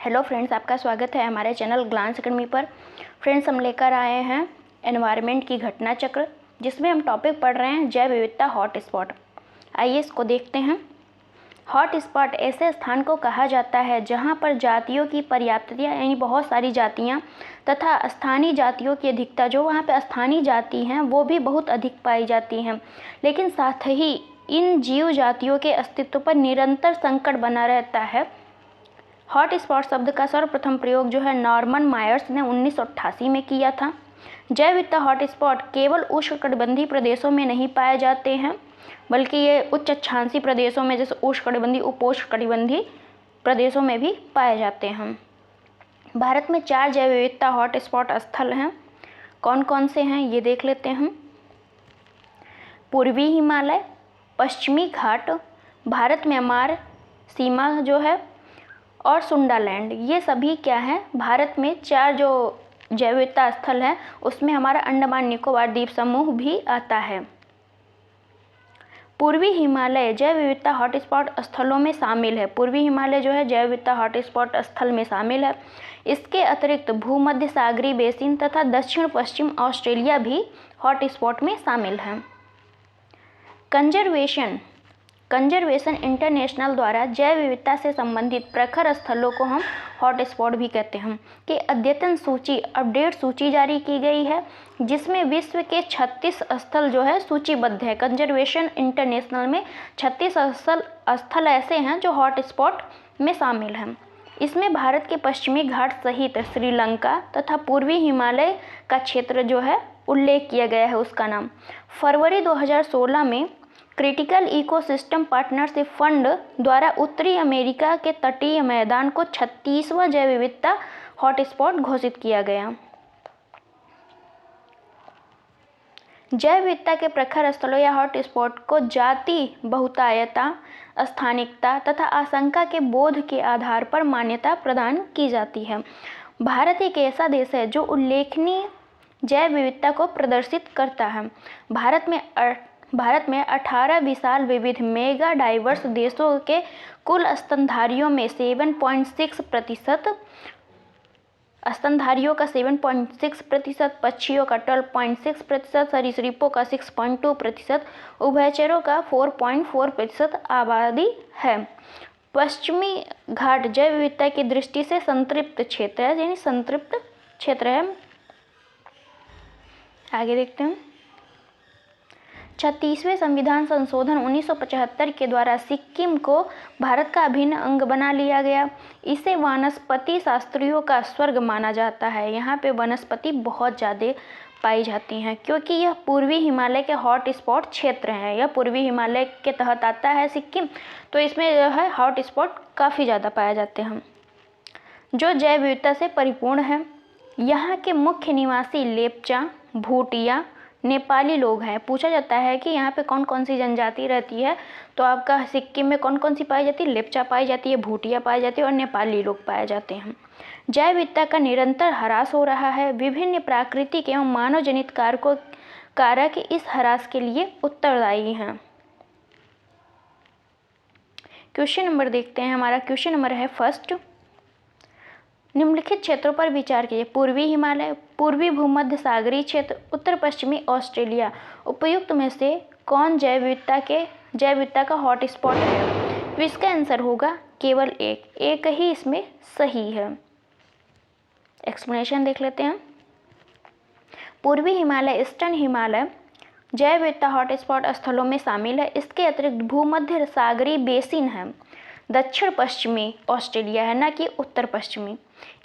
Hello friends, आपका स्वागत है हमारे चैनल ग्लांस एकेडमी पर। फ्रेंड्स, हम लेकर आए हैं एनवायरनमेंट की घटना चक्र, जिसमें हम टॉपिक पढ़ रहे हैं जैव विविधता हॉट स्पॉट। आइए इसको देखते हैं। हॉट स्पॉट ऐसे स्थान को कहा जाता है जहां पर जातियों की पर्याप्तता, यानी बहुत सारी जातियां तथा स्थानीय जातियों की अधिकता, जो वहां पे स्थानीय जाति हैं वो भी बहुत अधिक पाई जाती हैं, लेकिन साथ ही इन जीव जातियों के अस्तित्व पर निरंतर संकट बना रहता है। हॉट स्पॉट शब्द का सर्वप्रथम प्रयोग जो है नॉर्मन मायर्स ने 1988 में किया था। जैव विविधता हॉट स्पॉट केवल उष्णकटिबंधीय प्रदेशों में नहीं पाए जाते हैं, बल्कि ये उच्च अक्षांशीय प्रदेशों में जैसे उष्णकटिबंधीय, उपोष्णकटिबंधीय प्रदेशों में भी पाए जाते हैं। भारत में 4 जैव विविधता हॉट स्पॉट स्थल हैं। कौन कौन से हैं ये देख लेते हैं। पूर्वी हिमालय, पश्चिमी घाट, भारत म्यांमार सीमा जो है, और सुंडालैंड। ये सभी क्या है, भारत में 4 जो जैव विविधता स्थल है उसमें हमारा अंडमान निकोबार द्वीप समूह भी आता है। पूर्वी हिमालय जैव विविधता हॉटस्पॉट स्थलों में शामिल है। पूर्वी हिमालय जो है जैव विविधता हॉटस्पॉट स्थल में शामिल है। इसके अतिरिक्त भूमध्य सागरीय बेसिन तथा दक्षिण पश्चिम ऑस्ट्रेलिया भी हॉटस्पॉट में शामिल है। कंजर्वेशन इंटरनेशनल द्वारा जैव विविधता से संबंधित प्रखर स्थलों को हम हॉटस्पॉट भी कहते हैं कि अद्यतन सूची, अपडेट सूची जारी की गई है, जिसमें विश्व के 36 स्थल जो है सूचीबद्ध है। कंजर्वेशन इंटरनेशनल में 36 स्थल ऐसे हैं जो हॉटस्पॉट में शामिल हैं। इसमें भारत के पश्चिमी घाट सहित श्रीलंका तथा पूर्वी हिमालय का क्षेत्र जो है उल्लेख किया गया है, उसका नाम। फरवरी 2016 में क्रिटिकल इकोसिस्टम पार्टनरशिप फंड द्वारा उत्तरी अमेरिका के तटीय मैदान को 36वां जैव विविधता हॉटस्पॉट घोषित किया गया। जैव विविधता के प्रखर स्थलों या हॉटस्पॉट को जाति बहुतायता, स्थानिकता तथा आशंका के बोध के आधार पर मान्यता प्रदान की जाती है। भारत एक ऐसा देश है जो उल्लेखनीय जैव विविधता को प्रदर्शित करता है। भारत में 18 विशाल विविध मेगा डाइवर्स देशों के कुल स्तनधारियों में 7.6%, स्तनधारियों का 7.6%, पक्षियों का 12.6%, सरीसृपों का 6.2%, उभयचरों का 4.4% आबादी है। पश्चिमी घाट जैव विविधता की दृष्टि से संतृप्त क्षेत्र है, यानी संतृप्त क्षेत्र है। आगे देखते हैं। 36वें संविधान संशोधन 1975 के द्वारा सिक्किम को भारत का अभिन्न अंग बना लिया गया। इसे वनस्पति शास्त्रियों का स्वर्ग माना जाता है। यहाँ पे वनस्पति बहुत ज़्यादा पाई जाती हैं, क्योंकि यह पूर्वी हिमालय के हॉट स्पॉट क्षेत्र हैं। यह पूर्वी हिमालय के तहत आता है सिक्किम, तो इसमें जो है हॉट स्पॉट काफ़ी ज़्यादा पाए जाते हैं, जो जैव विविधता से परिपूर्ण है। यहाँ के मुख्य निवासी लेप्चा, भूटिया, नेपाली लोग हैं। पूछा जाता है कि यहाँ पे कौन कौन सी जनजाति रहती है, तो आपका सिक्किम में कौन कौन सी पाई जाती है, लेप्चा पाई जाती है, भूटिया पाई जाती है और नेपाली लोग पाए जाते हैं। जैव विविधता का निरंतर ह्रास हो रहा है। विभिन्न प्राकृतिक एवं मानव जनित कारक इस ह्रास के लिए उत्तरदायी हैं। क्वेश्चन नंबर देखते हैं। हमारा क्वेश्चन नंबर है फर्स्ट, निम्नलिखित क्षेत्रों पर विचार कीजिए। पूर्वी हिमालय, पूर्वी भूमध्य सागरीय क्षेत्र, उत्तर पश्चिमी ऑस्ट्रेलिया। उपयुक्त में से कौन जैव विविधता का हॉटस्पॉट है? तो इसका आंसर होगा केवल एक ही इसमें सही है। एक्सप्लेनेशन देख लेते हैं। पूर्वी हिमालय, ईस्टर्न हिमालय जैव विविधता हॉटस्पॉट स्थलों में शामिल है। इसके अतिरिक्त भूमध्य सागरीय बेसिन है, दक्षिण पश्चिमी ऑस्ट्रेलिया है, ना कि उत्तर पश्चिमी,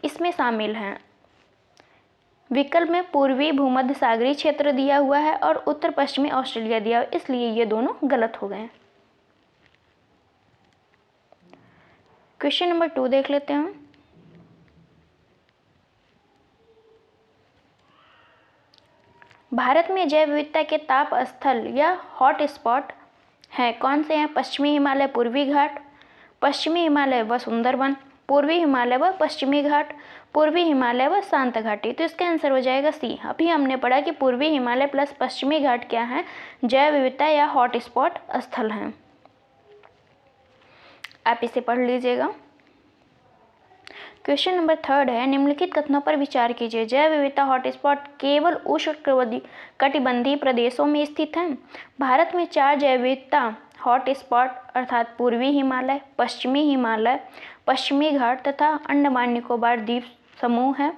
इसमें शामिल हैं। विकल्प में पूर्वी भूमध्य सागरीय क्षेत्र दिया हुआ है और उत्तर पश्चिमी ऑस्ट्रेलिया दिया हुआ है, इसलिए ये दोनों गलत हो गए। क्वेश्चन नंबर 2 देख लेते हैं। भारत में जैव विविधता के ताप स्थल या हॉट स्पॉट हैं, कौन से हैं? पश्चिमी हिमालय, पूर्वी घाट, पश्चिमी हिमालय व सुंदरवन, पूर्वी हिमालय व पश्चिमी घाट, पूर्वी हिमालय व शांत घाटी। तो इसका आंसर हो जाएगा सी। अभी हमने पढ़ा कि पूर्वी हिमालय प्लस पश्चिमी घाट क्या है, जैव विविधता या हॉटस्पॉट स्थल हैं। आप इसे पढ़ लीजिएगा। क्वेश्चन नंबर 3 है, निम्नलिखित कथनों पर विचार कीजिए। जैव विविधता हॉटस्पॉट केवल उष्णकटिबंधीय प्रदेशों में स्थित है। भारत में 4 जैव विविधता हॉटस्पॉट अर्थात पूर्वी हिमालय, पश्चिमी हिमालय, पश्चिमी घाट तथा अंडमान निकोबार द्वीप समूह है।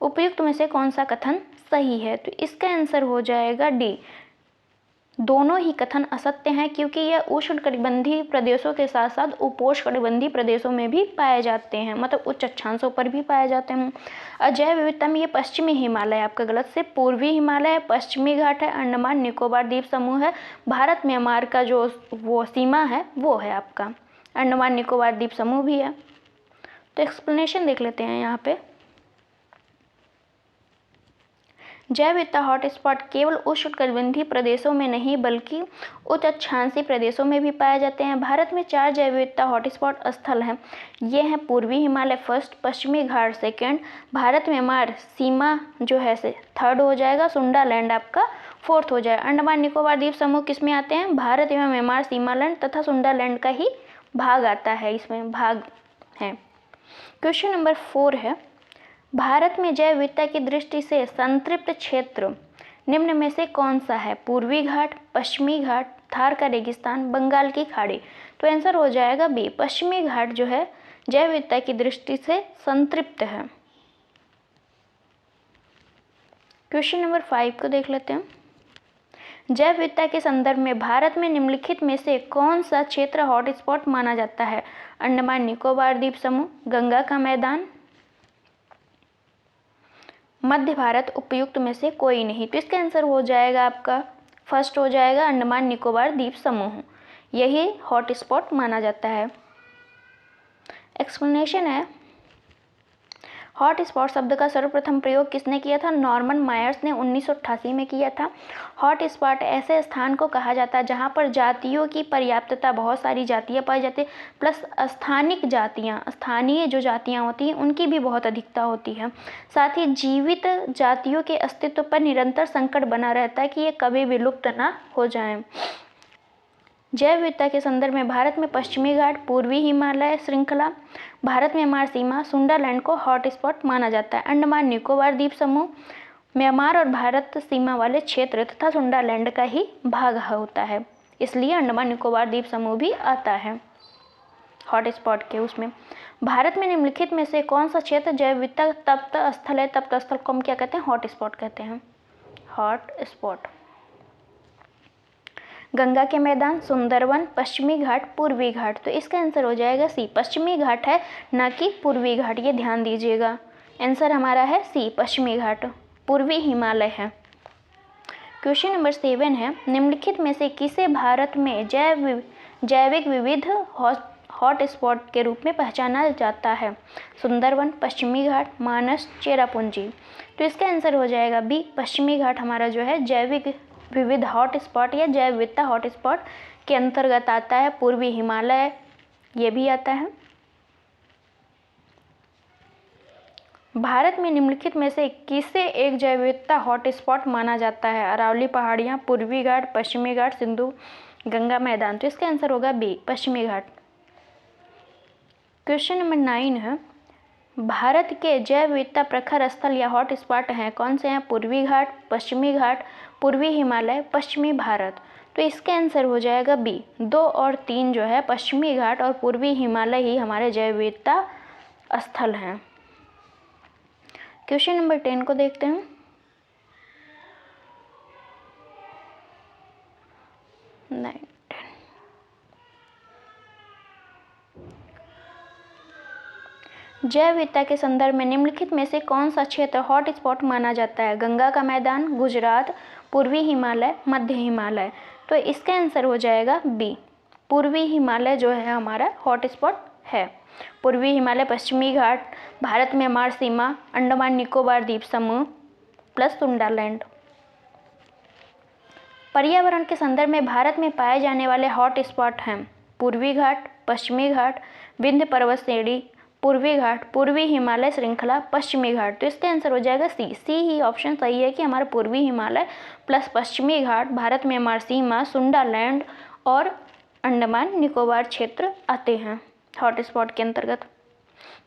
उपयुक्त में से कौन सा कथन सही है? तो इसका आंसर हो जाएगा डी। दोनों ही कथन असत्य हैं, क्योंकि यह उष्णकटिबंधीय प्रदेशों के साथ साथ उपोष्णकटिबंधीय प्रदेशों में भी पाए जाते हैं, मतलब उच्च अक्षांशों पर भी पाए जाते हैं। अजैव विविधता में ये पश्चिमी हिमालय, आपका गलत से पूर्वी हिमालय है, पश्चिमी घाट है, अंडमान निकोबार द्वीप समूह है, भारत म्यांमार का जो वो सीमा है वो है आपका अंडमान निकोबार द्वीप समूह भी है। तो एक्सप्लेनेशन देख लेते हैं यहाँ पे। जैव विविधता हॉटस्पॉट केवल उष्णकटिबंधीय प्रदेशों में नहीं बल्कि उच्च अक्षांशीय प्रदेशों में भी पाए जाते हैं। भारत में 4 जैव विविधता हॉटस्पॉट स्थल हैं। ये हैं पूर्वी हिमालय फर्स्ट, पश्चिमी घाट सेकेंड, भारत म्यांमार सीमा जो है से थर्ड हो जाएगा, सुंडा लैंड आपका फोर्थ हो जाएगा। अंडमान निकोबार द्वीप समूह किस में आते हैं? भारत एवं म्यांमार सीमा लैंड तथा सुंडा लैंड का ही भाग आता है, इसमें भाग है। क्वेश्चन नंबर 4 है, भारत में जैव विविधता की दृष्टि से संतृप्त क्षेत्र निम्न में से कौन सा है? पूर्वी घाट, पश्चिमी घाट, थार का रेगिस्तान, बंगाल की खाड़ी। तो आंसर हो जाएगा बी। पश्चिमी घाट जो है जैव विविधता की दृष्टि से संतृप्त है। क्वेश्चन नंबर 5 को देख लेते हैं। जैव विविधता के संदर्भ में भारत में निम्नलिखित में से कौन सा क्षेत्र हॉटस्पॉट माना जाता है? अंडमान निकोबार द्वीप समूह, गंगा का मैदान, मध्य भारत, उपयुक्त में से कोई नहीं। तो इसका आंसर हो जाएगा आपका फर्स्ट हो जाएगा अंडमान निकोबार द्वीप समूह, यही हॉटस्पॉट माना जाता है। एक्सप्लेनेशन है, हॉटस्पॉट शब्द का सर्वप्रथम प्रयोग किसने किया था? नॉर्मन मायर्स ने 1988 में किया था। हॉटस्पॉट ऐसे स्थान को कहा जाता है जहां पर जातियों की पर्याप्तता, बहुत सारी जातियां पाई जाती है, प्लस स्थानिक जातियां, स्थानीय जो जातियां होती हैं उनकी भी बहुत अधिकता होती है। साथ ही जीवित जातियों के अस्तित्व पर निरंतर संकट बना रहता है कि ये कभी भी लुप्त ना हो जाएं। जैव विविधता के संदर्भ में भारत में पश्चिमी घाट, पूर्वी हिमालय श्रृंखला, भारत म्यांमार सीमा, सुंडा लैंड को हॉटस्पॉट माना जाता है। अंडमान निकोबार द्वीप समूह म्यांमार और भारत सीमा वाले क्षेत्र तथा सुंडा लैंड का ही भाग होता है, इसलिए अंडमान निकोबार द्वीप समूह भी आता है हॉटस्पॉट के उसमें। भारत में निम्नलिखित में से कौन सा क्षेत्र जैव विविधता तप्त स्थल है? तप्त स्थल को हम क्या कहते हैं? हॉटस्पॉट कहते हैं, हॉटस्पॉट। गंगा के मैदान, सुंदरवन, पश्चिमी घाट, पूर्वी घाट। तो इसका आंसर हो जाएगा सी। पश्चिमी घाट है ना कि पूर्वी घाट, ये ध्यान दीजिएगा। आंसर हमारा है सी, पश्चिमी घाट, पूर्वी हिमालय है। क्वेश्चन नंबर 7 है, निम्नलिखित में से किसे भारत में जैविक विविध हॉटस्पॉट के रूप में पहचाना जाता है? सुंदरवन, पश्चिमी घाट, मानस, चेरापूंजी। तो इसका आंसर हो जाएगा बी, पश्चिमी घाट हमारा जो है जैविक विविध हॉटस्पॉट या जैव विविधता हॉटस्पॉट के अंतर्गत आता है। पूर्वी हिमालय ये भी आता है। भारत में निम्नलिखित में से किसे एक जैव विविधता हॉटस्पॉट माना जाता है? अरावली पहाड़ियाँ, पूर्वी घाट, पश्चिमी घाट, सिंधु गंगा मैदान। तो इसका आंसर होगा बी, पश्चिमी घाट। क्वेश्चन नंबर 9 है, भारत के जैव विविधता प्रखर स्थल या हॉटस्पॉट हैं कौन से हैं? पूर्वी घाट, पश्चिमी घाट, पूर्वी हिमालय, पश्चिमी भारत। तो इसका आंसर हो जाएगा बी, 2 और 3 जो है पश्चिमी घाट और पूर्वी हिमालय ही हमारे जैव विविधता स्थल हैं। क्वेश्चन नंबर 10 को देखते हैं। जैव विविधता के संदर्भ में निम्नलिखित में से कौन सा क्षेत्र हॉटस्पॉट माना जाता है? गंगा का मैदान, गुजरात, पूर्वी हिमालय, मध्य हिमालय। तो इसका आंसर हो जाएगा बी, पूर्वी हिमालय जो है हमारा हॉटस्पॉट है। पूर्वी हिमालय, पश्चिमी घाट, भारत म्यांमार सीमा, अंडमान निकोबार द्वीप समूह प्लस सुंडा लैंड। पर्यावरण के संदर्भ में भारत में पाए जाने वाले हॉटस्पॉट हैं पूर्वी घाट, पश्चिमी घाट, विंध्य पर्वत श्रेणी, पूर्वी घाट, पूर्वी हिमालय श्रृंखला, पश्चिमी घाट। तो इसका आंसर हो जाएगा सी। सी ही ऑप्शन सही है कि हमारा पूर्वी हिमालय प्लस पश्चिमी घाट, भारत म्यांमार सीमा, सुंडा लैंड और अंडमान निकोबार क्षेत्र आते हैं हॉटस्पॉट के अंतर्गत।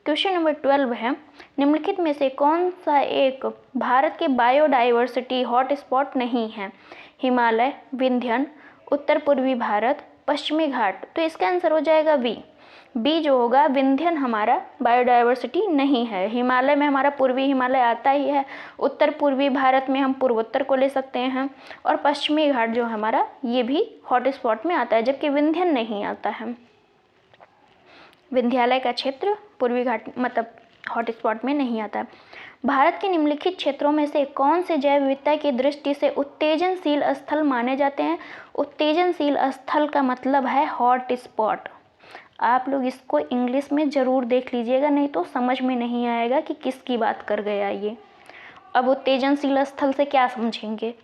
क्वेश्चन नंबर 12 है, निम्नलिखित में से कौन सा एक भारत के बायोडाइवर्सिटी हॉटस्पॉट नहीं है? हिमालय, विंध्य, उत्तर पूर्वी भारत, पश्चिमी घाट। तो इसका आंसर हो जाएगा बी जो होगा विंध्यन हमारा बायोडाइवर्सिटी नहीं है। हिमालय में हमारा पूर्वी हिमालय आता ही है, उत्तर पूर्वी भारत में हम पूर्वोत्तर को ले सकते हैं, और पश्चिमी घाट जो हमारा ये भी हॉटस्पॉट में आता है, जबकि विंध्यन नहीं आता है। विंध्यालय का क्षेत्र पूर्वी घाट मतलब हॉटस्पॉट में नहीं आता है। भारत के निम्नलिखित क्षेत्रों में से कौन से जैव विविधता की दृष्टि से उत्तेजनशील स्थल माने जाते हैं? उत्तेजनशील स्थल का मतलब है हॉट स्पॉट। आप लोग इसको इंग्लिश में ज़रूर देख लीजिएगा, नहीं तो समझ में नहीं आएगा कि किसकी बात कर गया ये। अब उत्तेजनशील स्थल से क्या समझेंगे,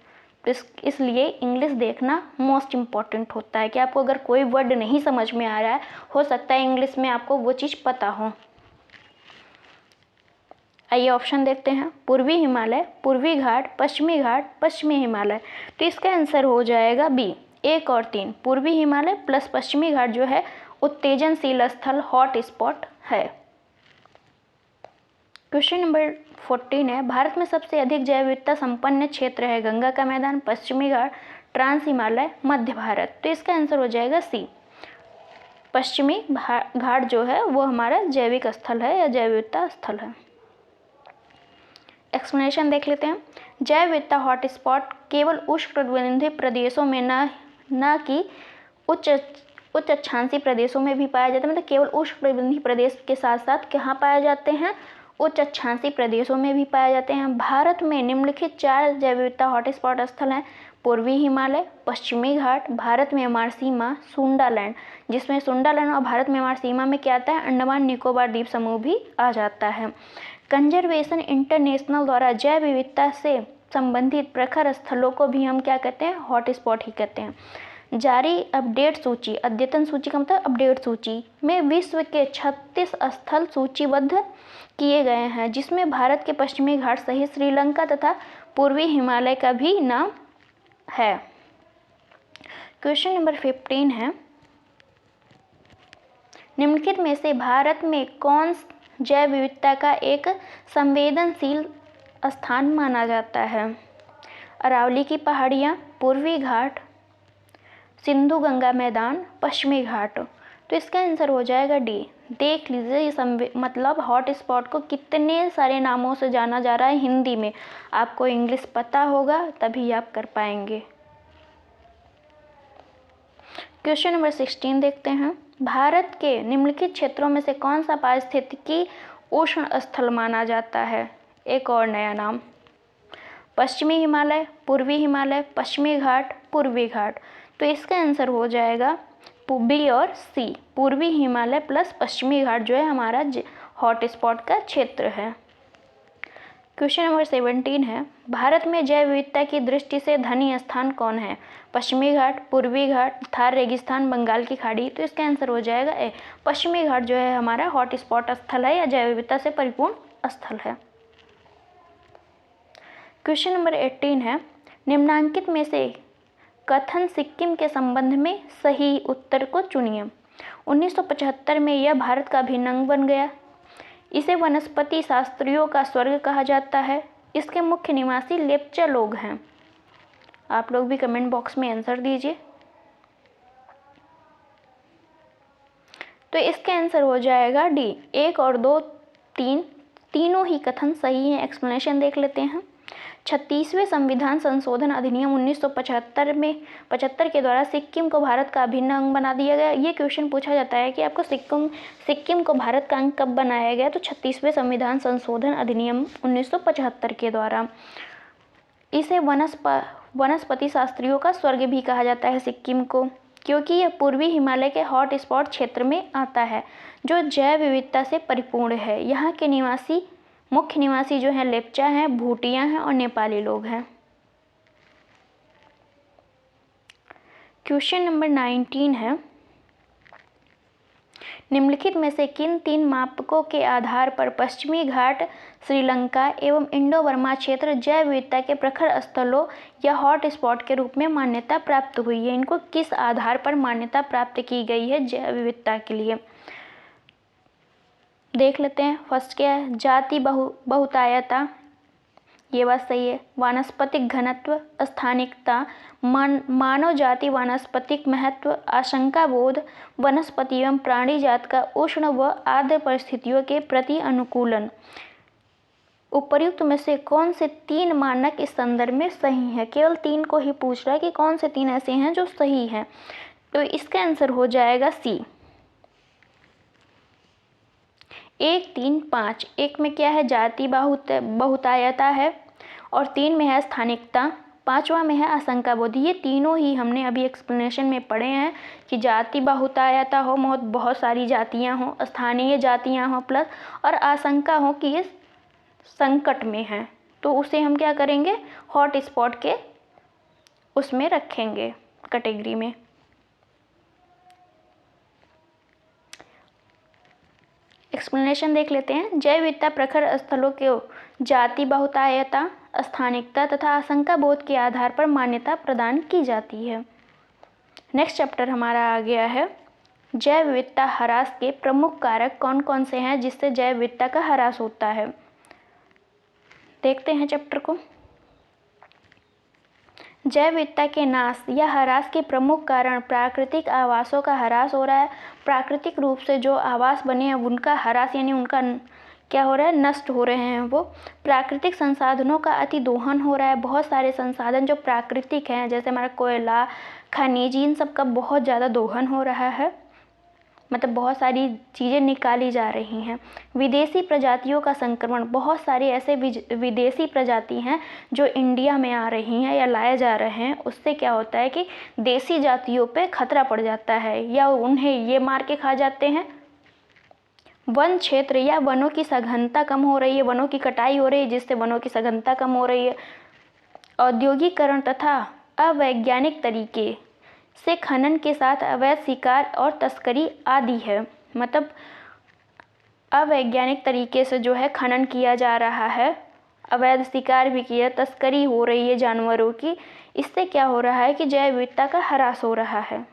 तो इसलिए इंग्लिश देखना मोस्ट इम्पॉर्टेंट होता है कि आपको अगर कोई वर्ड नहीं समझ में आ रहा है, हो सकता है इंग्लिश में आपको वो चीज़ पता हो। आइए ऑप्शन देखते हैं, पूर्वी हिमालय, पूर्वी घाट, पश्चिमी हिमालय। तो इसका आंसर हो जाएगा बी 1 और 3, पूर्वी हिमालय प्लस पश्चिमी घाट जो है उत्तेजनशील स्थल हॉट स्पॉट है। क्वेश्चन नंबर 14 है, भारत में सबसे अधिक जैव विविधता संपन्न क्षेत्र है? गंगा का मैदान, पश्चिमी घाट, ट्रांस हिमालय, मध्य भारत। तो इसका आंसर हो जाएगा सी, पश्चिमी घाट जो है वो हमारा जैविक स्थल है या जैव विविधता स्थल है। एक्सप्लेनेशन देख लेते हैं। जैव विविधता हॉटस्पॉट केवल उष्णकटिबंधीय प्रदेशों में न कि उच्च अक्षांशीय प्रदेशों में भी पाया जाता है, मतलब केवल उष्णकटिबंधीय प्रदेश के साथ साथ कहाँ पाए जाते हैं? उच्च अक्षांशीय प्रदेशों में भी पाए जाते हैं। भारत में निम्नलिखित 4 जैव विविधता हॉटस्पॉट स्थल हैं: पूर्वी हिमालय, पश्चिमी घाट, भारत म्यांमार सीमा, सुंडालैंड, जिसमें सुंडालैंड और भारत म्यांमार सीमा में क्या आता है? अंडमान निकोबार द्वीप समूह भी आ जाता है। कंजर्वेशन इंटरनेशनल द्वारा जैव विविधता से संबंधित प्रखर स्थलों को भी हम क्या कहते हैं? हॉटस्पॉट ही कहते हैं। जारी अपडेट सूची, अद्यतन सूची का मतलब अपडेट सूची में विश्व के 36 स्थल सूचीबद्ध किए गए हैं, जिसमें भारत के पश्चिमी घाट सहित श्रीलंका तथा पूर्वी हिमालय का भी नाम है। क्वेश्चन नंबर 15 है, निम्नलिखित में से भारत में कौन जैव विविधता का एक संवेदनशील स्थान माना जाता है? अरावली की पहाड़ियाँ, पूर्वी घाट, सिंधु गंगा मैदान, पश्चिमी घाट। तो इसका आंसर हो जाएगा डी। देख लीजिए ये मतलब हॉट स्पॉट को कितने सारे नामों से जाना जा रहा है हिंदी में। आपको इंग्लिश पता होगा तभी आप कर पाएंगे। क्वेश्चन नंबर 16 देखते हैं, भारत के निम्नलिखित क्षेत्रों में से कौन सा पारिस्थितिकी उष्ण स्थल माना जाता है? एक और नया नाम, पश्चिमी हिमालय, पूर्वी हिमालय, पश्चिमी घाट, पूर्वी घाट। तो इसका आंसर हो जाएगा बी और सी, पूर्वी हिमालय प्लस पश्चिमी घाट जो है हमारा हॉट स्पॉट का क्षेत्र है। क्वेश्चन नंबर 17 है, भारत में जैव विविधता की दृष्टि से धनी स्थान कौन है? पश्चिमी घाट, पूर्वी घाट, थार रेगिस्तान, बंगाल की खाड़ी। तो इसका आंसर हो जाएगा ए, पश्चिमी घाट जो है हमारा हॉट स्पॉट स्थल है या जैव विविधता से परिपूर्ण स्थल है। क्वेश्चन नंबर 18 है, निम्नांकित में से कथन सिक्किम के संबंध में सही उत्तर को चुनिए। 1975 में यह भारत का अभिन्न अंग बन गया। इसे वनस्पति शास्त्रियों का स्वर्ग कहा जाता है। इसके मुख्य निवासी लेप्चा लोग हैं। आप लोग भी कमेंट बॉक्स में आंसर दीजिए। तो इसका आंसर हो जाएगा डी। 1 और 2, 3 तीनों ही कथन सही हैं। एक्सप्लेनेशन देख लेते हैं। 36वें संविधान संशोधन अधिनियम 1975 के द्वारा सिक्किम को भारत का अभिन्न अंग बना दिया गया। ये क्वेश्चन पूछा जाता है कि आपको सिक्किम को भारत का अंग कब बनाया गया? तो 36वें संविधान संशोधन अधिनियम 1975 के द्वारा। इसे वनस्पति शास्त्रियों का स्वर्ग भी कहा जाता है सिक्किम को, क्योंकि यह पूर्वी हिमालय के हॉट स्पॉट क्षेत्र में आता है जो जैव विविधता से परिपूर्ण है। यहाँ के मुख्य निवासी जो हैं लेप्चा हैं, भूटिया हैं और नेपाली लोग हैं। क्वेश्चन नंबर 19 है, निम्नलिखित में से किन 3 मापकों के आधार पर पश्चिमी घाट, श्रीलंका एवं इंडो बर्मा क्षेत्र जैव विविधता के प्रखर स्थलों या हॉट स्पॉट के रूप में मान्यता प्राप्त हुई है? इनको किस आधार पर मान्यता प्राप्त की गई है जैव विविधता के लिए? देख लेते हैं। फर्स्ट क्या है, जाति बहुतायता, ये बात सही है। वानस्पतिक घनत्व, स्थानिकता, मानव जाति, वानस्पतिक महत्व, आशंका बोध, वनस्पति एवं प्राणी जात का उष्ण व आर्द्र परिस्थितियों के प्रति अनुकूलन। उपर्युक्त में से कौन से 3 मानक इस संदर्भ में सही है? केवल 3 को ही पूछ रहा है कि कौन से 3 ऐसे हैं जो सही हैं। तो इसका आंसर हो जाएगा सी, 1, 3, 5। 1 में क्या है, जाति बहुतायता है, और 3 में है स्थानिकता, 5वां में है आशंका बोध। ये तीनों ही हमने अभी एक्सप्लेनेशन में पढ़े हैं कि जाति बहुतायता हो, बहुत सारी जातियां हों, स्थानीय जातियां हों प्लस, और आशंका हो कि ये संकट में है, तो उसे हम क्या करेंगे, हॉट स्पॉट के उसमें रखेंगे, कैटेगरी में। एक्सप्लेनेशन देख लेते हैं। जैव विविधता प्रखर स्थलों के जाति बहुतायता, स्थानिकता तथा आशंका बोध के आधार पर मान्यता प्रदान की जाती है। नेक्स्ट चैप्टर हमारा आ गया है, जैव विविधता ह्रास के प्रमुख कारक कौन कौन से हैं जिससे जैव विविधता का ह्रास होता है। देखते हैं चैप्टर को। जैव विविधता के नाश या ह्रास के प्रमुख कारण, प्राकृतिक आवासों का ह्रास हो रहा है। प्राकृतिक रूप से जो आवास बने हैं उनका ह्रास, यानी उनका क्या हो रहा है, नष्ट हो रहे हैं वो। प्राकृतिक संसाधनों का अति दोहन हो रहा है। बहुत सारे संसाधन जो प्राकृतिक हैं, जैसे हमारा कोयला, खनिज, इन सब का बहुत ज़्यादा दोहन हो रहा है, मतलब बहुत सारी चीज़ें निकाली जा रही हैं। विदेशी प्रजातियों का संक्रमण, बहुत सारी ऐसे विदेशी प्रजाति हैं जो इंडिया में आ रही हैं या लाए जा रहे हैं, उससे क्या होता है कि देसी जातियों पे खतरा पड़ जाता है या उन्हें ये मार के खा जाते हैं। वन क्षेत्र या वनों की सघनता कम हो रही है, वनों की कटाई हो रही है जिससे वनों की सघनता कम हो रही है। औद्योगिकरण तथा अवैज्ञानिक तरीके से खनन के साथ अवैध शिकार और तस्करी आदि है। मतलब अवैज्ञानिक तरीके से जो है खनन किया जा रहा है, अवैध शिकार भी किया, तस्करी हो रही है जानवरों की। इससे क्या हो रहा है कि जैव विविधता का ह्रास हो रहा है।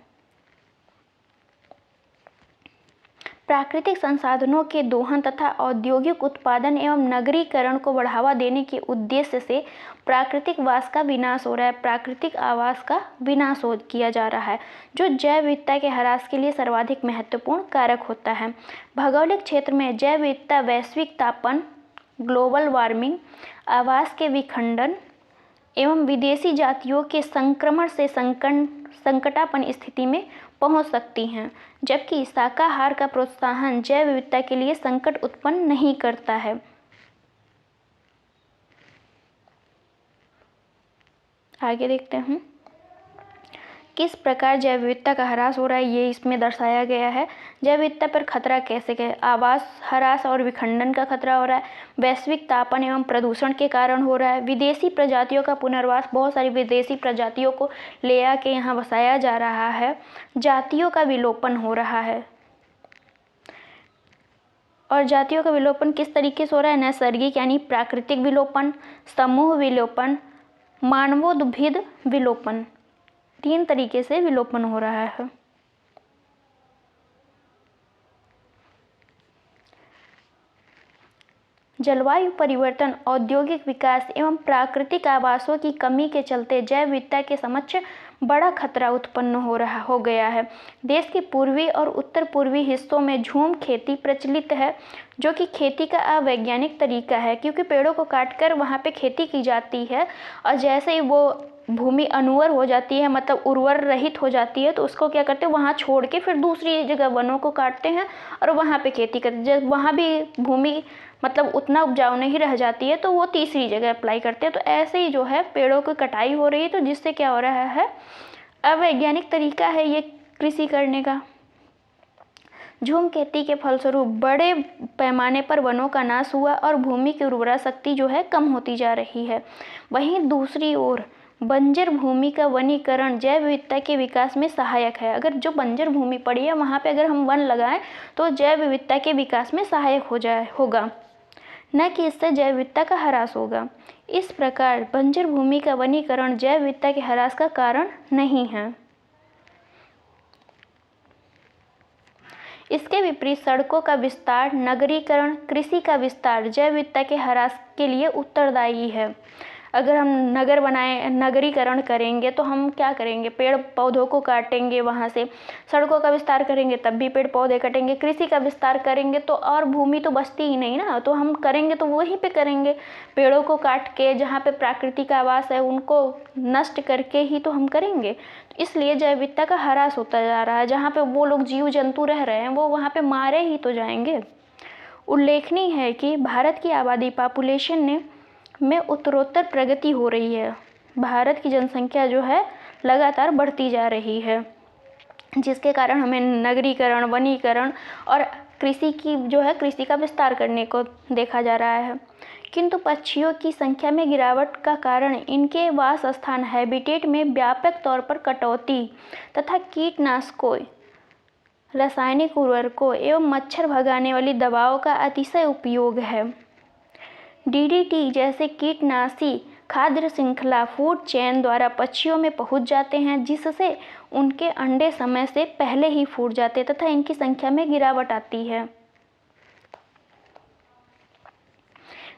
प्राकृतिक संसाधनों के दोहन तथा औद्योगिक उत्पादन एवं नगरीकरण को बढ़ावा देने के उद्देश्य से प्राकृतिक वास का विनाश हो रहा है, प्राकृतिक आवास का विनाश किया जा रहा है, जो जैव विविधता के ह्रास के लिए सर्वाधिक महत्वपूर्ण कारक होता है। भौगोलिक क्षेत्र में जैव विविधता वैश्विक तापन, ग्लोबल वार्मिंग, आवास के विखंडन एवं विदेशी जातियों के संक्रमण से संकटापन्न स्थिति में पहुंच सकती हैं, जबकि शाकाहार का प्रोत्साहन जैव विविधता के लिए संकट उत्पन्न नहीं करता है। आगे देखते हैं किस प्रकार जैव विविधता का ह्रास हो रहा है, ये इसमें दर्शाया गया है। जैव विविधता पर खतरा कैसे है, आवास ह्रास और विखंडन का खतरा हो रहा है, वैश्विक तापन एवं प्रदूषण के कारण हो रहा है, विदेशी प्रजातियों का पुनर्वास, बहुत सारी विदेशी प्रजातियों को ले आके यहाँ बसाया जा रहा है, जातियों का विलोपन हो रहा है। और जातियों का विलोपन किस तरीके से हो रहा है, नैसर्गिक यानी प्राकृतिक विलोपन, समूह विलोपन, मानवोद्भिद विलोपन, 3 तरीके से विलोपन हो रहा है। जलवायु परिवर्तन, औद्योगिक विकास एवं प्राकृतिक आवासों की कमी के चलते जैव विविधता के समक्ष बड़ा खतरा उत्पन्न हो गया है। देश के पूर्वी और उत्तर पूर्वी हिस्सों में झूम खेती प्रचलित है, जो कि खेती का अवैज्ञानिक तरीका है, क्योंकि पेड़ों को काटकर वहाँ पे खेती की जाती है, और जैसे ही वो भूमि अनुवर हो जाती है, मतलब उर्वर रहित हो जाती है, तो उसको क्या करते हैं, वहाँ छोड़ के फिर दूसरी जगह वनों को काटते हैं और वहाँ पे खेती करते हैं। जब वहाँ भी भूमि मतलब उतना उपजाऊ नहीं रह जाती है तो वो तीसरी जगह अप्लाई करते हैं। तो ऐसे ही जो है पेड़ों की कटाई हो रही है, तो जिससे क्या हो रहा है, अवैज्ञानिक तरीका है ये कृषि करने का। झूम खेती के फलस्वरूप बड़े पैमाने पर वनों का नाश हुआ और भूमि की उर्वरा शक्ति जो है कम होती जा रही है। वहीं दूसरी ओर बंजर भूमि का वनीकरण जैव विविधता के विकास में सहायक है। अगर जो बंजर भूमि पड़ी है वहाँ पे अगर हम वन लगाएं तो जैव विविधता के विकास में सहायक होगा, न कि इससे जैव विविधता का ह्रास होगा। इस प्रकार बंजर भूमि का वनीकरण जैव विविधता के ह्रास का कारण नहीं है। इसके विपरीत सड़कों का विस्तार, नगरीकरण, कृषि का विस्तार जैव विविधता के ह्रास के लिए उत्तरदायी है। अगर हम नगरीकरण करेंगे तो हम क्या करेंगे, पेड़ पौधों को काटेंगे, वहाँ से सड़कों का विस्तार करेंगे तब भी पेड़ पौधे कटेंगे, कृषि का विस्तार करेंगे तो और भूमि तो बचती ही नहीं ना, तो हम करेंगे तो वहीं पे करेंगे, पेड़ों को काट के, जहाँ पे प्राकृतिक आवास है उनको नष्ट करके ही तो हम करेंगे। इसलिए जैव विविधता का ह्रास होता जा रहा है। जहाँ पे वो लोग जीव जंतु रह रहे हैं वो वहाँ पे मारे ही तो जाएंगे। उल्लेखनीय है कि भारत की आबादी पॉपुलेशन में उत्तरोत्तर प्रगति हो रही है। भारत की जनसंख्या जो है लगातार बढ़ती जा रही है, जिसके कारण हमें नगरीकरण, वनीकरण और कृषि का विस्तार करने को देखा जा रहा है। किंतु पक्षियों की संख्या में गिरावट का कारण इनके वास स्थान हैबिटेट में व्यापक तौर पर कटौती तथा कीटनाशकों, रासायनिक उर्वरकों एवं मच्छर भगाने वाली दवाओं का अतिशय उपयोग है। डीडीटी जैसे कीटनाशी खाद्य श्रृंखला फूड चेन द्वारा पक्षियों में पहुंच जाते हैं, जिससे उनके अंडे समय से पहले ही फूट जाते तथा इनकी संख्या में गिरावट आती है।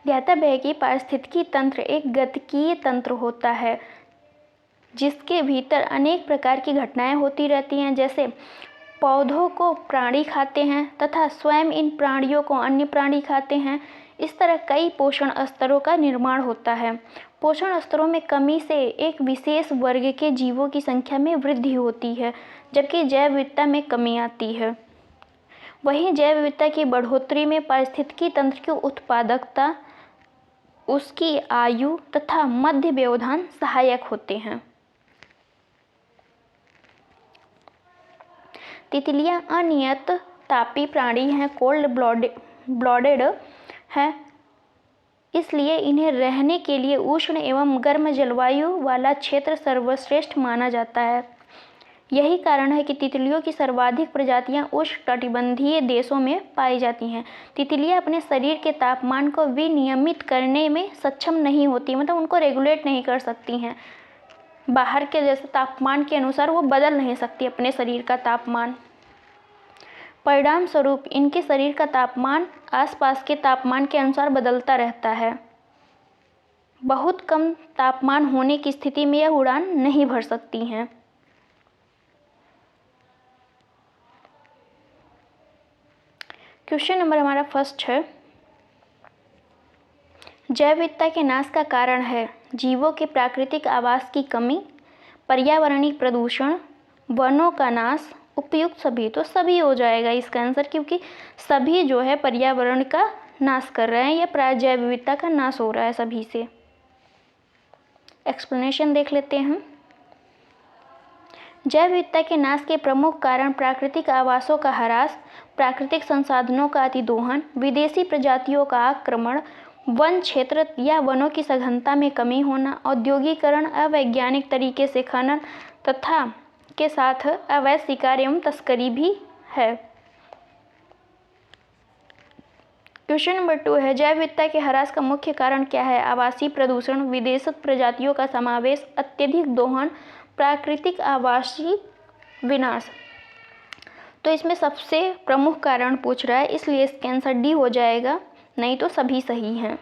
ज्ञातव्य है कि पारिस्थितिकी तंत्र एक गतिकीय तंत्र होता है, जिसके भीतर अनेक प्रकार की घटनाएं होती रहती हैं। जैसे पौधों को प्राणी खाते हैं तथा स्वयं इन प्राणियों को अन्य प्राणी खाते हैं। इस तरह कई पोषण स्तरों का निर्माण होता है। पोषण स्तरों में कमी से एक विशेष वर्ग के जीवों की संख्या में वृद्धि होती है, जबकि जैव विविधता में कमी आती है। वहीं जैव विविधता की बढ़ोतरी में पारिस्थितिकी तंत्र की उत्पादकता, उसकी आयु तथा मध्य व्यवधान सहायक होते हैं। तितलियां अनियत तापी प्राणी हैं, कोल्ड ब्लडेड है, इसलिए इन्हें रहने के लिए उष्ण एवं गर्म जलवायु वाला क्षेत्र सर्वश्रेष्ठ माना जाता है। यही कारण है कि तितलियों की सर्वाधिक प्रजातियां उष्णकटिबंधीय देशों में पाई जाती हैं। तितलियां अपने शरीर के तापमान को विनियमित करने में सक्षम नहीं होती, मतलब उनको रेगुलेट नहीं कर सकती हैं। बाहर के जैसे तापमान के अनुसार वो बदल नहीं सकती अपने शरीर का तापमान। परिणाम स्वरूप इनके शरीर का तापमान आसपास के तापमान के अनुसार बदलता रहता है। बहुत कम तापमान होने की स्थिति में यह उड़ान नहीं भर सकती हैं। क्वेश्चन नंबर हमारा फर्स्ट है, जैव विविधता के नाश का कारण है जीवों के प्राकृतिक आवास की कमी, पर्यावरणीय प्रदूषण, वनों का नाश, उपयुक्त सभी। तो सभी हो जाएगा इसका आंसर, क्योंकि सभी जो है पर्यावरण का नाश कर रहे हैं या जैव विविधता का नाश हो रहा है सभी से। एक्सप्लेनेशन देख लेते हैं। जैव विविधता के नाश के प्रमुख कारण प्राकृतिक आवासों का ह्रास, प्राकृतिक संसाधनों का अतिदोहन, विदेशी प्रजातियों का आक्रमण, वन क्षेत्र या वनों की सघनता में कमी होना, औद्योगिकरण, अवैज्ञानिक तरीके से खनन तथा के साथ अवैध शिकार एवं तस्करी भी है। क्वेश्चन नंबर 2 है, जैव विविधता के ह्रास का मुख्य कारण क्या है? आवासीय प्रदूषण, विदेशी प्रजातियों का समावेश, अत्यधिक दोहन, प्राकृतिक आवासीय विनाश। तो इसमें सबसे प्रमुख कारण पूछ रहा है, इसलिए इसका आंसर डी हो जाएगा, नहीं तो सभी सही हैं।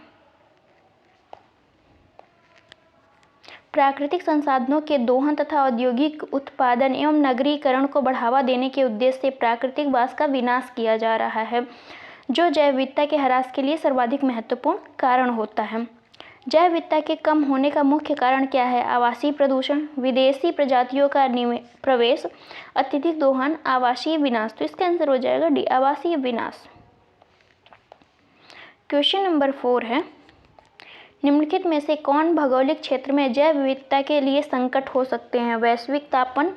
प्राकृतिक संसाधनों के दोहन तथा औद्योगिक उत्पादन एवं नगरीकरण को बढ़ावा देने के उद्देश्य से प्राकृतिक वास का विनाश किया जा रहा है, जो जैव विविधता के ह्रास के लिए सर्वाधिक महत्वपूर्ण कारण होता है। जैव विविधता के कम होने का मुख्य कारण क्या है? आवासीय प्रदूषण, विदेशी प्रजातियों का प्रवेश, अत्यधिक दोहन, आवासीय विनाश। तो इसका आंसर हो जाएगा डी, आवासीय विनाश। क्वेश्चन नंबर 4 है, निम्नलिखित में से कौन भौगोलिक क्षेत्र में जैव विविधता के लिए संकट हो सकते हैं? वैश्विक तापन,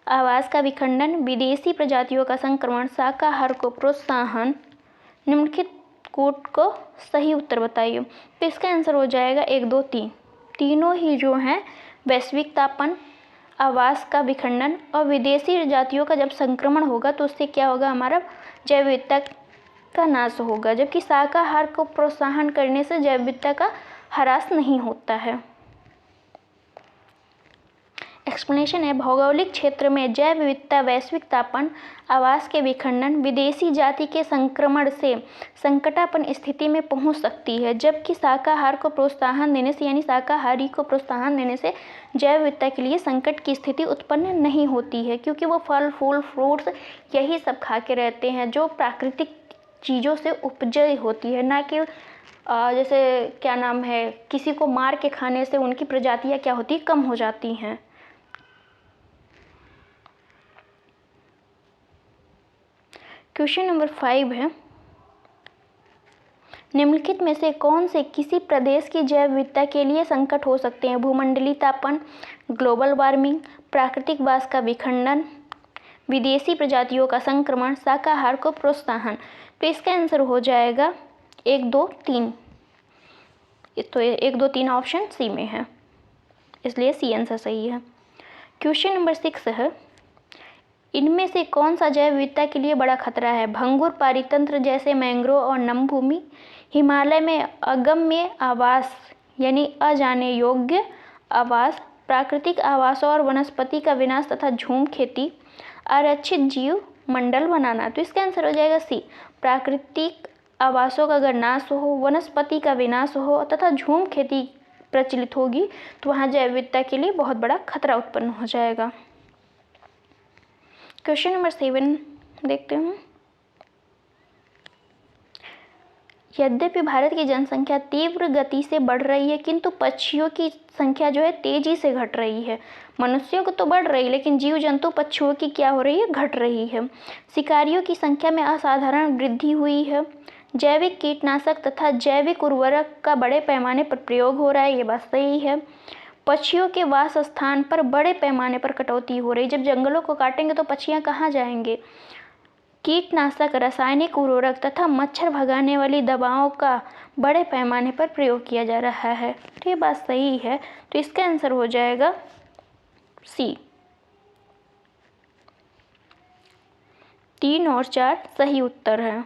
आवास का विखंडन, विदेशी प्रजातियों का संक्रमण, शाकाहार को प्रोत्साहन। निम्नलिखित कोड को सही उत्तर बताइए। तो इसका आंसर हो जाएगा 1, 2, 3। तीनों ही जो हैं वैश्विक तापन, आवास का विखंडन और विदेशी प्रजातियों का जब संक्रमण होगा तो उससे क्या होगा, हमारा जैव विविधता का नाश होगा, जबकि शाकाहार को प्रोत्साहन करने से जैव विविधता का ह्रास नहीं होता है। एक्सप्लेनेशन है, भौगोलिक क्षेत्र में जैव विविधता वैश्विक तापमान, आवास के विखंडन, विदेशी जाति के संक्रमण से संकटापन्न स्थिति में पहुंच सकती है, जबकि शाकाहार को प्रोत्साहन देने से यानी शाकाहारी को प्रोत्साहन देने से जैव विविधता के लिए संकट की स्थिति उत्पन्न नहीं होती है, क्योंकि वो फल फूल फ्रूट्स यही सब खा के रहते हैं जो प्राकृतिक चीज़ों से उपज होती है, ना कि जैसे क्या नाम है, किसी को मार के खाने से उनकी प्रजातियां क्या होती कम हो जाती हैं। क्वेश्चन नंबर 5 है, निम्नलिखित में से कौन से किसी प्रदेश की जैव विविधता के लिए संकट हो सकते हैं? भूमंडलीय तापमान, ग्लोबल वार्मिंग, प्राकृतिक वास का विखंडन, विदेशी प्रजातियों का संक्रमण, शाकाहार को प्रोत्साहन। तो इसका आंसर हो जाएगा 1, 2, 3। तो 1, 2, 3 ऑप्शन सी में है, इसलिए सी आंसर सही है। क्वेश्चन नंबर 6 है, इनमें से कौन सा जैव विविधता के लिए बड़ा खतरा है? भंगुर पारितंत्र जैसे मैंग्रोव और नमभूमि, हिमालय में अगम्य आवास यानी अजाने योग्य आवास, प्राकृतिक आवासों और वनस्पति का विनाश तथा झूम खेती, आरक्षित जीव मंडल बनाना। तो इसका आंसर हो जाएगा सी, प्राकृतिक आवासों का अगर नाश हो, वनस्पति का विनाश हो तथा झूम खेती प्रचलित होगी तो वहाँ जैव विविधता के लिए बहुत बड़ा खतरा उत्पन्न हो जाएगा। क्वेश्चन नंबर 7 देखते हैं। यद्यपि भारत की जनसंख्या तीव्र गति से बढ़ रही है, किंतु पक्षियों की संख्या जो है तेजी से घट रही है। मनुष्यों को तो बढ़ रही है, लेकिन जीव जंतु पक्षियों की क्या हो रही है? घट रही है। शिकारियों की संख्या में असाधारण वृद्धि हुई है। जैविक कीटनाशक तथा जैविक उर्वरक का बड़े पैमाने पर प्रयोग हो रहा है, ये बात सही है। पक्षियों के वास स्थान पर बड़े पैमाने पर कटौती हो रही। जब जंगलों को काटेंगे तो पक्षियाँ कहाँ जाएंगे? कीटनाशक, रासायनिक उर्वरक तथा मच्छर भगाने वाली दवाओं का बड़े पैमाने पर प्रयोग किया जा रहा है। तो ये बात सही है, तो इसका आंसर हो जाएगा सी। 3 और 4 सही उत्तर है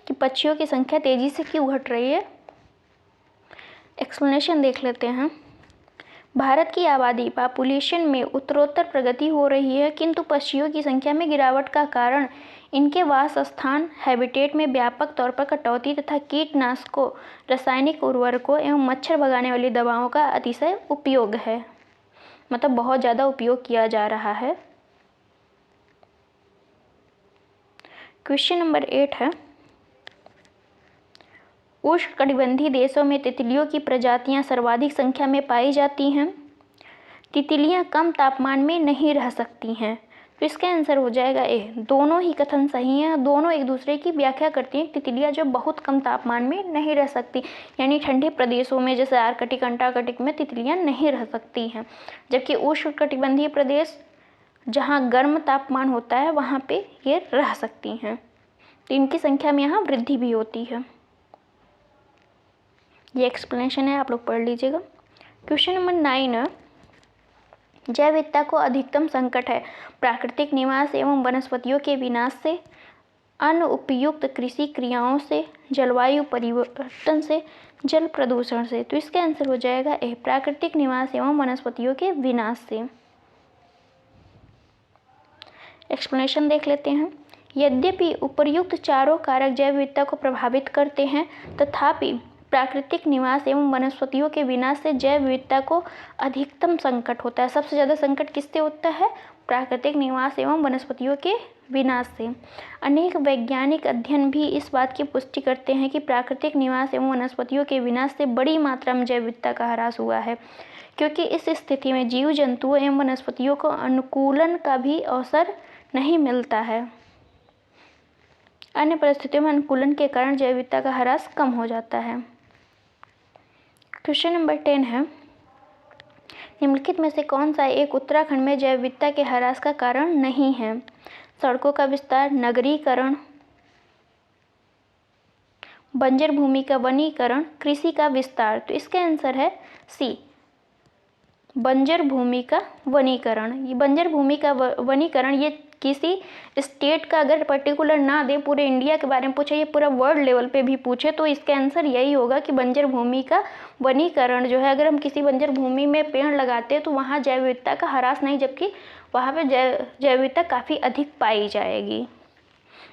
कि पक्षियों की संख्या तेजी से क्यों घट रही है। एक्सप्लेनेशन देख लेते हैं। भारत की आबादी पॉपुलेशन में उत्तरोत्तर प्रगति हो रही है, किंतु पक्षियों की संख्या में गिरावट का कारण इनके वास स्थान हैबिटेट में व्यापक तौर पर कटौती तथा कीटनाशकों, रासायनिक उर्वरकों एवं मच्छर भगाने वाली दवाओं का अतिशय उपयोग है। मतलब बहुत ज़्यादा उपयोग किया जा रहा है। क्वेश्चन नंबर 8 है, उष्णकटिबंधीय देशों में तितलियों की प्रजातियां सर्वाधिक संख्या में पाई जाती हैं। तितलियां कम तापमान में नहीं रह सकती हैं। तो इसका आंसर हो जाएगा ए। दोनों ही कथन सही हैं, दोनों एक दूसरे की व्याख्या करती हैं। तितलियां जो बहुत कम तापमान में नहीं रह सकती, यानी ठंडे प्रदेशों में जैसे आर्कटिक, अंटार्कटिक में तितलियां नहीं रह सकती हैं, जबकि उष्णकटिबंधीय प्रदेश जहाँ गर्म तापमान होता है वहाँ पे ये रह सकती हैं। तो इनकी संख्या में यहाँ वृद्धि भी होती है। ये एक्सप्लेनेशन है, आप लोग पढ़ लीजिएगा। क्वेश्चन नंबर 9 है, जैव विविधता को अधिकतम संकट है प्राकृतिक निवास एवं वनस्पतियों के विनाश से, अनुपयुक्त कृषि क्रियाओं से, जलवायु परिवर्तन से, जल प्रदूषण से। तो इसका आंसर हो जाएगा ए, प्राकृतिक निवास एवं वनस्पतियों के विनाश से। एक्सप्लेनेशन देख लेते हैं। यद्यपि उपर्युक्त चारों कारक जैव विविधता को प्रभावित करते हैं, तथापि प्राकृतिक निवास एवं वनस्पतियों के विनाश से जैव विविधता को अधिकतम संकट होता है। सबसे ज़्यादा संकट किससे होता है? प्राकृतिक निवास एवं वनस्पतियों के विनाश से। अनेक वैज्ञानिक अध्ययन भी इस बात की पुष्टि करते हैं कि प्राकृतिक निवास एवं वनस्पतियों के विनाश से बड़ी मात्रा में जैव विविधता का ह्रास हुआ है, क्योंकि इस स्थिति में जीव जंतुओं एवं वनस्पतियों को अनुकूलन का भी अवसर नहीं मिलता है। अन्य परिस्थितियों में अनुकूलन के कारण जैव विविधता का ह्रास कम हो जाता है। क्वेश्चन नंबर 10 है, निम्नलिखित में से कौन सा एक उत्तराखंड में जैव विविधता के ह्रास का कारण नहीं है? सड़कों का विस्तार, नगरीकरण, बंजर भूमि का वनीकरण, कृषि का विस्तार। तो इसका आंसर है सी, बंजर भूमि का वनीकरण। ये बंजर भूमि का वनीकरण ये किसी स्टेट का अगर पर्टिकुलर ना दे, पूरे इंडिया के बारे में पूछे, ये पूरा वर्ल्ड लेवल पे भी पूछे, तो इसका आंसर यही होगा कि बंजर भूमि का वनीकरण जो है, अगर हम किसी बंजर भूमि में पेड़ लगाते हैं तो वहाँ जैव विविधता का ह्रास नहीं, जबकि वहाँ पे जैव विविधता काफ़ी अधिक पाई जाएगी।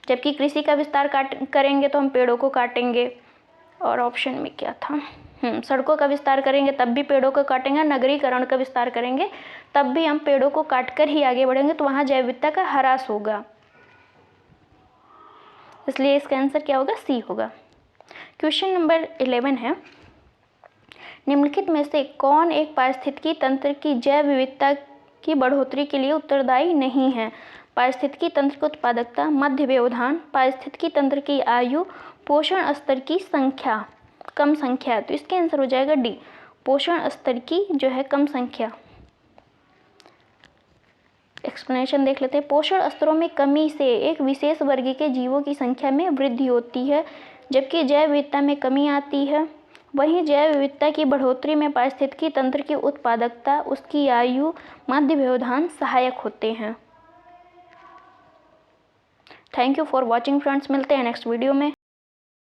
जबकि कृषि का विस्तार करेंगे तो हम पेड़ों को काटेंगे। और ऑप्शन में क्या था, सड़कों का विस्तार करेंगे तब भी पेड़ों को काटेंगे, नगरीकरण का विस्तार करेंगे तब भी हम पेड़ों को काटकर ही आगे बढ़ेंगे, तो वहाँ जैव विविधता का ह्रास होगा। इसलिए इसका आंसर क्या होगा, सी होगा। क्वेश्चन नंबर 11 है, निम्नलिखित में से कौन एक पारिस्थितिकी तंत्र की जैव विविधता की बढ़ोतरी के लिए उत्तरदायी नहीं है? पारिस्थितिकी तंत्र की उत्पादकता, मध्य व्यवधान, पारिस्थितिकी तंत्र की आयु, पोषण स्तर की संख्या, कम संख्या। तो इसके आंसर हो जाएगा डी, पोषण स्तर की जो है कम संख्या। एक्सप्लेनेशन देख लेते हैं। पोषण स्तरों में कमी से एक विशेष वर्ग के जीवों की संख्या में वृद्धि होती है, जबकि जैव विविधता में कमी आती है। वहीं जैव विविधता की बढ़ोतरी में पारिस्थितिकी तंत्र की उत्पादकता, उसकी आयु, मध्य व्यवधान सहायक होते हैं। Thank you for watching friends, मिलते हैं नेक्स्ट वीडियो में।